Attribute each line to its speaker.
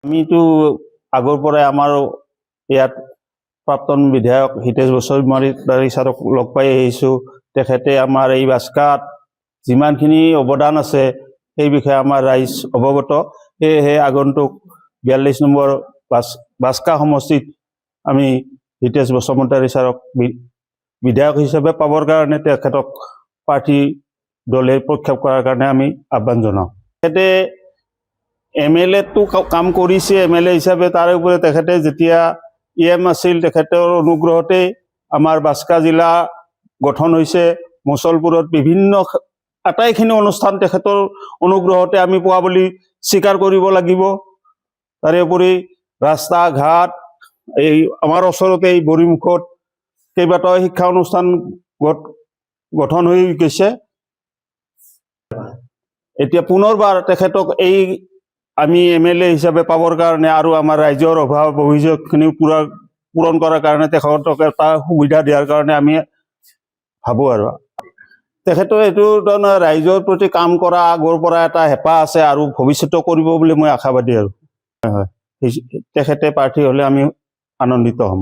Speaker 1: আমিতো আগৰ পৰাই আমাৰ ইয়াত প্ৰাক্তন বিধায়ক হিতেশ বসুমতাৰী ছাৰক লগ পাই আহিছোঁ। তেখেতে আমাৰ এই বাস্কাত যিমানখিনি অৱদান আছে সেই বিষয়ে আমাৰ ৰাইজ অৱগত। সেয়েহে আগন্তুক 42 নম্বৰ বাস্কা সমষ্টিত আমি হিতেশ বসুমতাৰী ছাৰক বিধায়ক হিচাপে পাবৰ কাৰণে তেখেতক প্ৰাৰ্থী দলে প্ৰক্ষেপ কৰাৰ কাৰণে আমি আহ্বান জনাওঁ। তেখেতে MLA-তো কাম কৰিছে MLA হিচাপে, তাৰে উপৰি তেখেতে যেতিয়া EM আছিল তেখেতৰ অনুগ্ৰহতে আমাৰ বাস্কা জিলা গঠন হৈছে। মুছলপুৰত বিভিন্ন আটাইখিনি অনুষ্ঠান তেখেতৰ অনুগ্ৰহতে আমি পোৱা বুলি স্বীকাৰ কৰিব লাগিব। তাৰে উপৰি ৰাস্তা ঘাট এই আমাৰ ওচৰতে এই বৰিমুখত কেইবাটাও শিক্ষা অনুষ্ঠান গঠন হৈ গৈছে। এতিয়া পুনৰবাৰ তেখেতক এই আমি MLA হিচাপে পাবৰ কাৰণে আৰু আমাৰ ৰাইজৰ অভাৱ অভিযোগখিনি পূৰণ কৰাৰ কাৰণে তেখেতক এটা সুবিধা দিয়াৰ কাৰণে আমি ভাবোঁ। আৰু তেখেতৰ এইটো ধৰণৰ ৰাইজৰ প্ৰতি কাম কৰা আগৰ পৰা এটা হেঁপাহ আছে আৰু ভৱিষ্যতেও কৰিব বুলি মই আশাবাদী। আৰু হয়, তেখেতে প্ৰাৰ্থী হ'লে আমি আনন্দিত হ'ম।